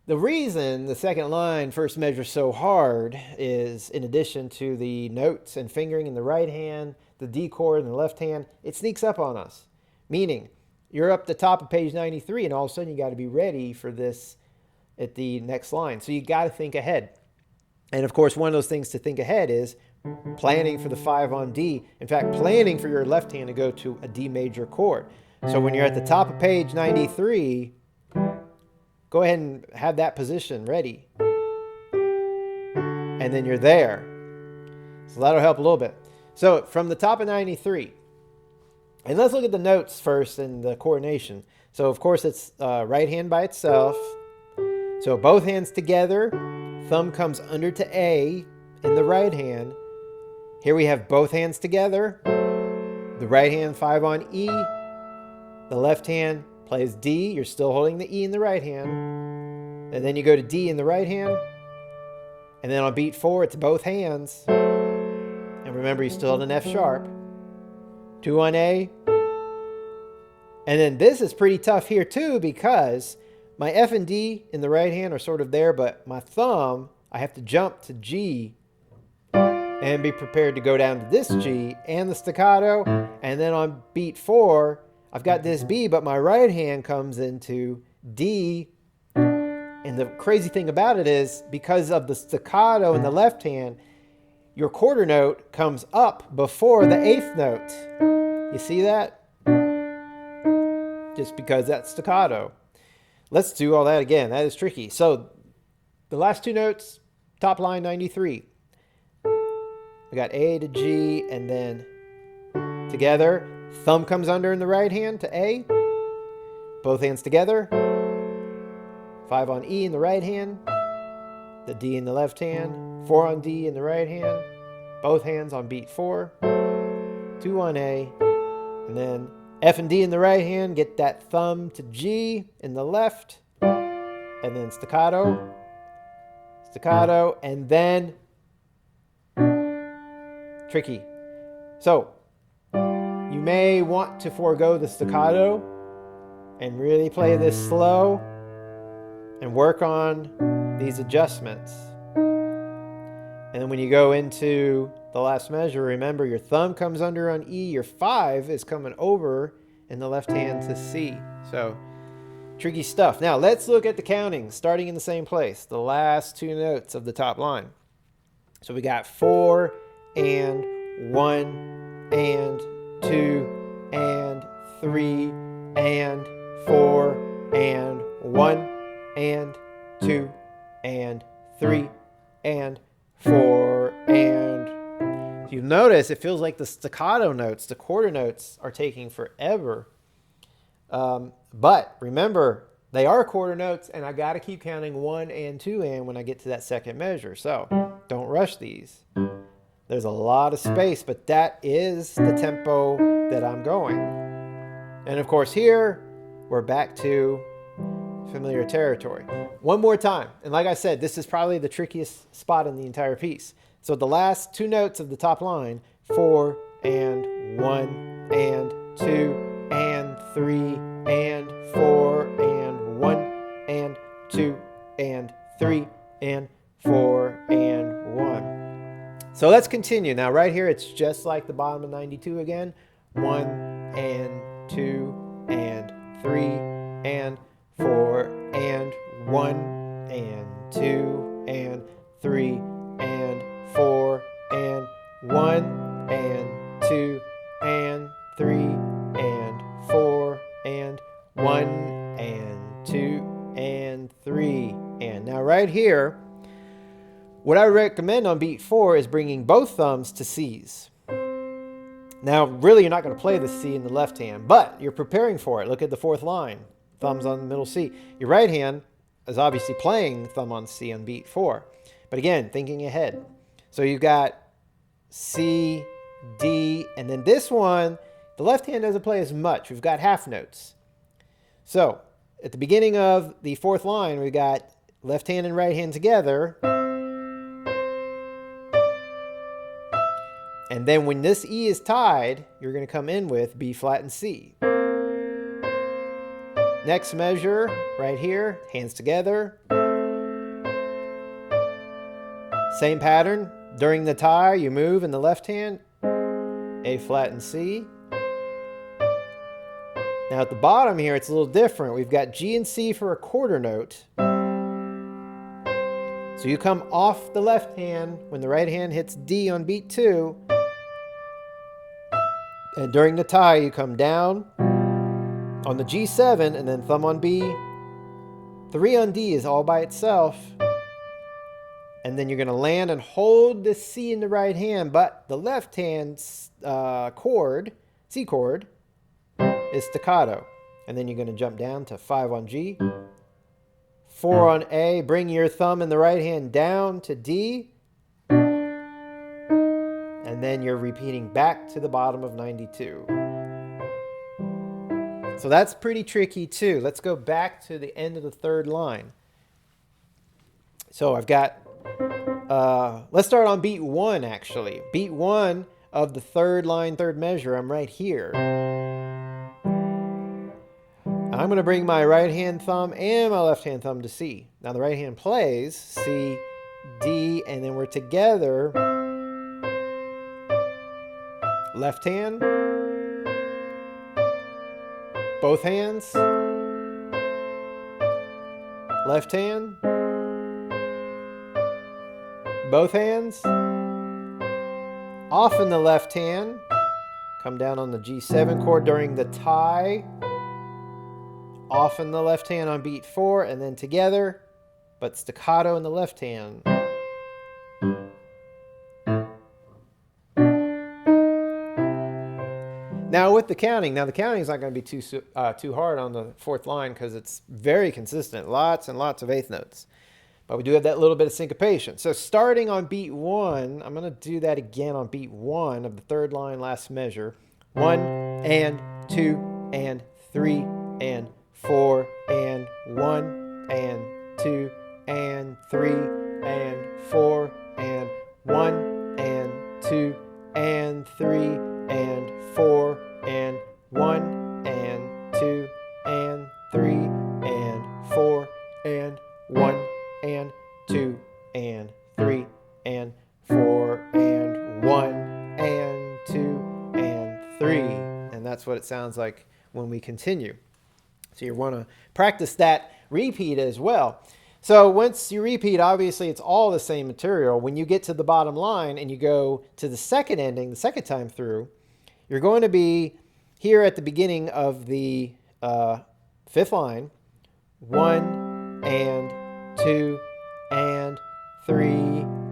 The reason the second line, first measure, so hard is, in addition to the notes and fingering in the right hand, the D chord in the left hand, it sneaks up on us. Meaning, you're up the top of page 93, and all of a sudden you got to be ready for this at the next line. So you got to think ahead. And of course, one of those things to think ahead is planning for the 5 on D. In fact, planning for your left hand to go to a D major chord. So when you're at the top of page 93, go ahead and have that position ready. And then you're there. So that'll help a little bit. So from the top of 93, and let's look at the notes first and the coordination. So of course it's right hand by itself. So both hands together, thumb comes under to A in the right hand. Here we have both hands together. The right hand 5 on E. The left hand plays D. You're still holding the E in the right hand. And then you go to D in the right hand. And then on beat 4, it's both hands. And remember, you still hold an F sharp. 2 on A. And then this is pretty tough here too, because my F and D in the right hand are sort of there, but my thumb, I have to jump to G and be prepared to go down to this G and the staccato. And then on beat 4, I've got this B, but my right hand comes into D. And the crazy thing about it is, because of the staccato in the left hand, your quarter note comes up before the 8th note. You see that? Just because that's staccato. Let's do all that again. That is tricky. So the last 2 notes, top line 93. We got A to G, and then together. Thumb comes under in the right hand to A. Both hands together. 5 on E in the right hand. The D in the left hand. 4 on D in the right hand. Both hands on beat 4. 2 on A. And then F and D in the right hand. Get that thumb to G in the left. And then staccato. Staccato. And then tricky. So you may want to forego the staccato and really play this slow and work on these adjustments. And then when you go into the last measure, remember your thumb comes under on E, your 5 is coming over in the left hand to C. So tricky stuff. Now let's look at the counting, starting in the same place, the last 2 notes of the top line. So we got 4 and 1 and 2 and 3 and 4 and 1 and 2 and 3 and 4 and you notice it feels like the staccato notes, the quarter notes, are taking forever. But remember, they are quarter notes, and I got to keep counting 1 and 2 and when I get to that second measure. So don't rush these. There's a lot of space, but that is the tempo that I'm going. And of course here, we're back to familiar territory. One more time. And like I said, this is probably the trickiest spot in the entire piece. So the last 2 notes of the top line, 4 and 1 and 2 and 3 and 4 and 1 and 2 and 3 and 4 and 1. So let's continue. Now right here, it's just like the bottom of 92 again. 1 and 2 and 3 and 4 and 1 and 2 and 3 and 4 and 1 and 2 and 3 and 4 and 1 and 2 and 3. And now right here, what I recommend on beat 4 is bringing both thumbs to C's. Now, really, you're not going to play the C in the left hand, but you're preparing for it. Look at the fourth line. Thumbs on the middle C. Your right hand is obviously playing thumb on C on beat 4. But again, thinking ahead. So you've got C, D, and then this one, the left hand doesn't play as much. We've got half notes. So at the beginning of the fourth line, we got left hand and right hand together. And then when this E is tied, you're going to come in with B flat and C. Next measure, right here, hands together. Same pattern. During the tie, you move in the left hand, A flat and C. Now at the bottom here, it's a little different. We've got G and C for a quarter note. So you come off the left hand when the right hand hits D on beat 2. And during the tie, you come down on the G7 and then thumb on B. 3 on D is all by itself. And then you're going to land and hold the C in the right hand, but the left hand chord, C chord, is staccato. And then you're going to jump down to 5 on G, 4 on A, bring your thumb in the right hand down to D, and then you're repeating back to the bottom of 92. So that's pretty tricky too. Let's go back to the end of the third line. So I've got, let's start on beat 1 actually. Beat 1 of the third line, third measure, I'm right here. I'm going to bring my right hand thumb and my left hand thumb to C. Now the right hand plays C, D, and then we're together. Left hand, both hands, left hand, both hands, off in the left hand, come down on the G7 chord during the tie, off in the left hand on beat 4, and then together, but staccato in the left hand. Now with the counting, the counting is not going to be too hard on the fourth line because it's very consistent, lots and lots of eighth notes. But we do have that little bit of syncopation. So starting on beat 1, I'm going to do that again on beat 1 of the third line, last measure. 1 and 2 and 3 and 4 and 1 and 2 and 3 and 4 and 1 and 2 and 3 and 4 and 1 and 2 and 3 and 4 and 1 and 2 and 3 and 4 and 1 and 2 and 3. And that's what it sounds like when we continue. So you want to practice that repeat as well. So once you repeat, obviously it's all the same material. When you get to the bottom line and you go to the second ending, the second time through, you're going to be here at the beginning of the fifth line, 1 and 2 and 3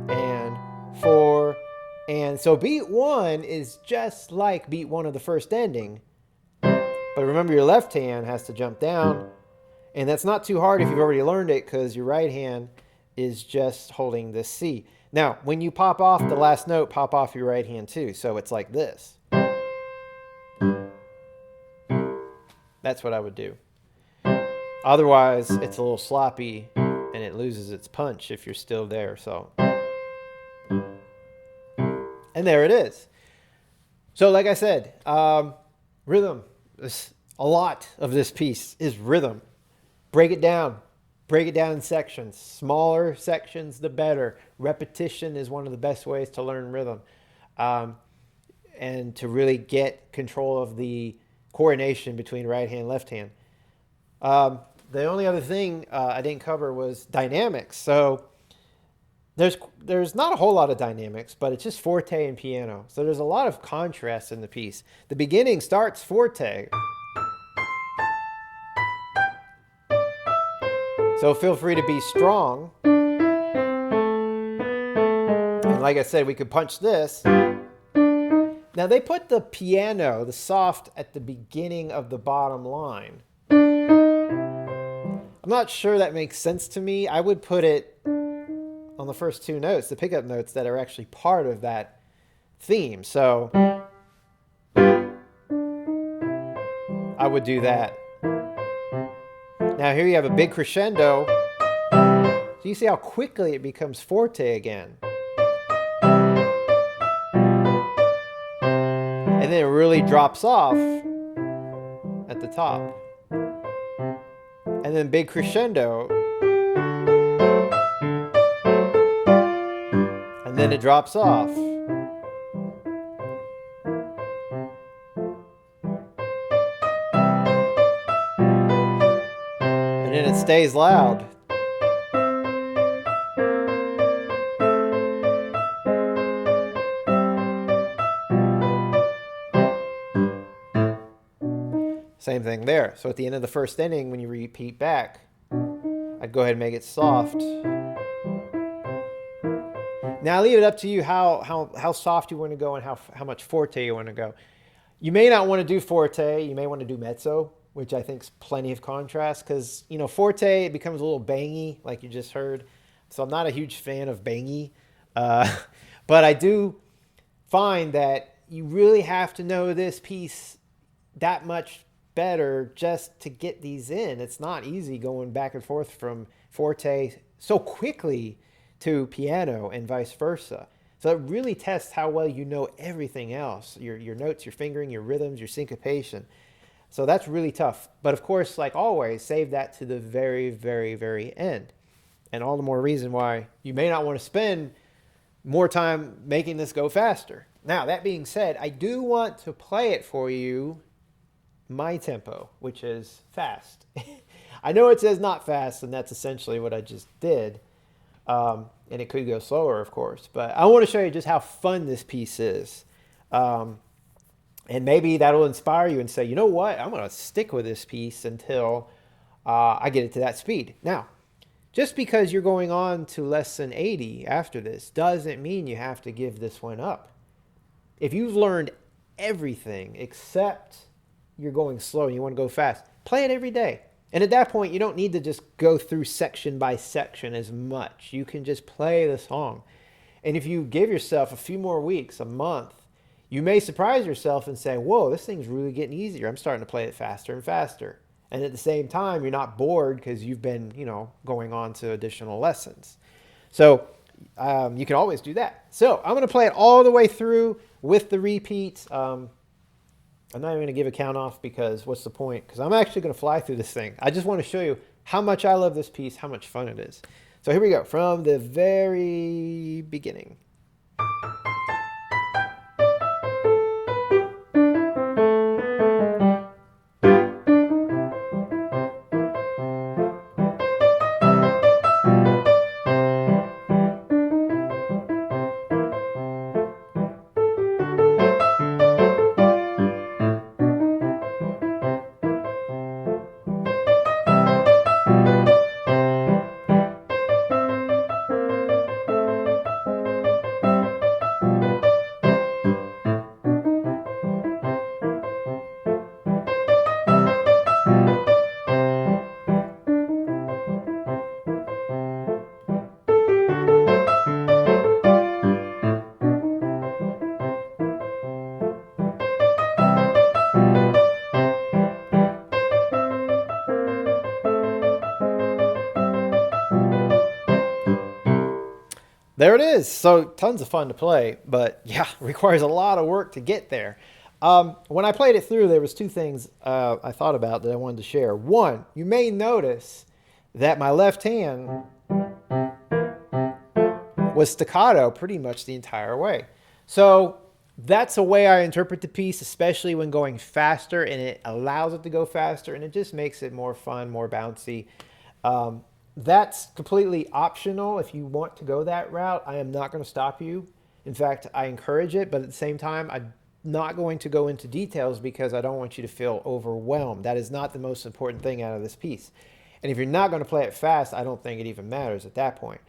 and 4. And so beat 1 is just like beat 1 of the first ending. But remember, your left hand has to jump down. And that's not too hard if you've already learned it because your right hand is just holding this C. Now, when you pop off the last note, pop off your right hand too. So it's like this. That's what I would do. Otherwise, it's a little sloppy and it loses its punch if you're still there. So, and there it is. So like I said, rhythm. A lot of this piece is rhythm. Break it down. Break it down in sections. Smaller sections, the better. Repetition is one of the best ways to learn rhythm. And to really get control of the coordination between right hand and left hand. The only other thing I didn't cover was dynamics. So there's not a whole lot of dynamics, but it's just forte and piano. So there's a lot of contrast in the piece. The beginning starts forte. So feel free to be strong. And like I said, we could punch this. Now they put the piano, the soft, at the beginning of the bottom line. I'm not sure that makes sense to me. I would put it on the first two notes, the pickup notes that are actually part of that theme. So I would do that. Now here you have a big crescendo. So you see how quickly it becomes forte again. And then it really drops off at the top. And then big crescendo. And then it drops off. And then it stays loud. Same thing there. So at the end of the first inning, when you repeat back, I'd go ahead and make it soft. Now I leave it up to you how soft you want to go and how much forte you want to go. You may not want to do forte. You may want to do mezzo, which I think is plenty of contrast because, you know, forte, it becomes a little bangy, like you just heard. So I'm not a huge fan of bangy. But I do find that you really have to know this piece that much better just to get these in. It's not easy going back and forth from forte so quickly to piano and vice versa. So it really tests how well you know everything else, your notes, your fingering, your rhythms, your syncopation. So that's really tough. But of course, like always, save that to the very, very, very end. And all the more reason why you may not want to spend more time making this go faster. Now, that being said, I do want to play it for you my tempo, which is fast. I know it says not fast, and that's essentially what I just did. And it could go slower, of course. But I want to show you just how fun this piece is. And maybe that'll inspire you and say, you know what? I'm going to stick with this piece until I get it to that speed. Now, just because you're going on to less than 80 after this doesn't mean you have to give this one up. If you've learned everything except you're going slow and you want to go fast, play it every day. And at that point, you don't need to just go through section by section as much. You can just play the song. And if you give yourself a few more weeks, a month, you may surprise yourself and say, whoa, this thing's really getting easier. I'm starting to play it faster and faster. And at the same time, you're not bored because you've been, you know, going on to additional lessons. So you can always do that. So I'm going to play it all the way through with the repeats. I'm not even going to give a count off because what's the point? Because I'm actually going to fly through this thing. I just want to show you how much I love this piece, how much fun it is. So here we go from the very beginning. There it is. So tons of fun to play, but yeah, requires a lot of work to get there. When I played it through, there was two things I thought about that I wanted to share. One, you may notice that my left hand was staccato pretty much the entire way. So that's a way I interpret the piece, especially when going faster, and it allows it to go faster, and it just makes it more fun, more bouncy. That's completely optional if you want to go that route. I am not going to stop you. In fact, I encourage it, but at the same time, I'm not going to go into details because I don't want you to feel overwhelmed. That is not the most important thing out of this piece. And if you're not going to play it fast, I don't think it even matters at that point.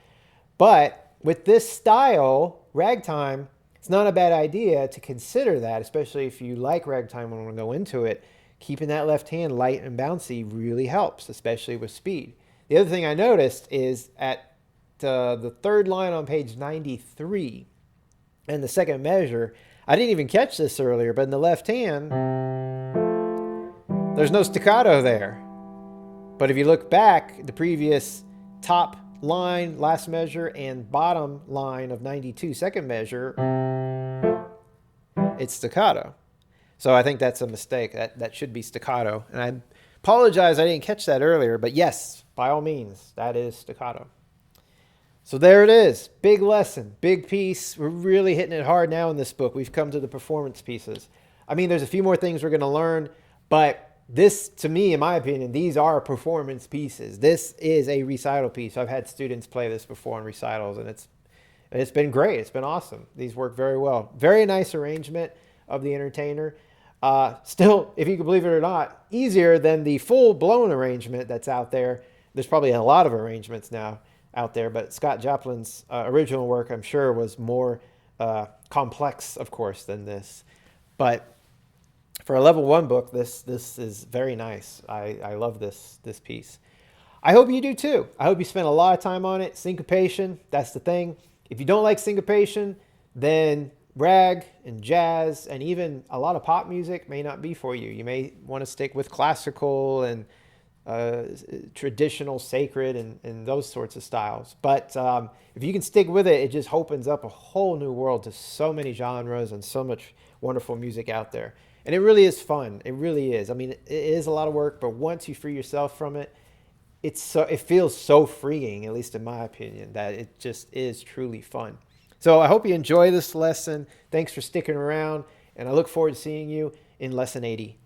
But with this style, ragtime, it's not a bad idea to consider that, especially if you like ragtime and want to go into it. Keeping that left hand light and bouncy really helps, especially with speed. The other thing I noticed is at the third line on page 93 and the second measure, I didn't even catch this earlier, but in the left hand, there's no staccato there. But if you look back, the previous top line, last measure, and bottom line of 92, second measure, it's staccato. So I think that's a mistake. That should be staccato. And I apologize I didn't catch that earlier, but yes, by all means, that is staccato. So there it is. Big lesson, big piece. We're really hitting it hard now in this book. We've come to the performance pieces. I mean, there's a few more things we're going to learn, but this, to me, in my opinion, these are performance pieces. This is a recital piece. I've had students play this before in recitals, and it's been great. It's been awesome. These work very well. Very nice arrangement of the entertainer. Still, if you can believe it or not, easier than the full-blown arrangement that's out there. There's probably a lot of arrangements now out there, but Scott Joplin's original work, I'm sure, was more complex, of course, than this. But for a level 1 book, this is very nice. I love this piece. I hope you do too. I hope you spend a lot of time on it. Syncopation, that's the thing. If you don't like syncopation, then rag and jazz and even a lot of pop music may not be for you. You may want to stick with classical and traditional, sacred, and those sorts of styles. But if you can stick with it, it just opens up a whole new world to so many genres and so much wonderful music out there. And it really is fun. It really is. I mean, it is a lot of work, but once you free yourself from it, it feels so freeing, at least in my opinion, that it just is truly fun. So I hope you enjoy this lesson. Thanks for sticking around, and I look forward to seeing you in lesson 80.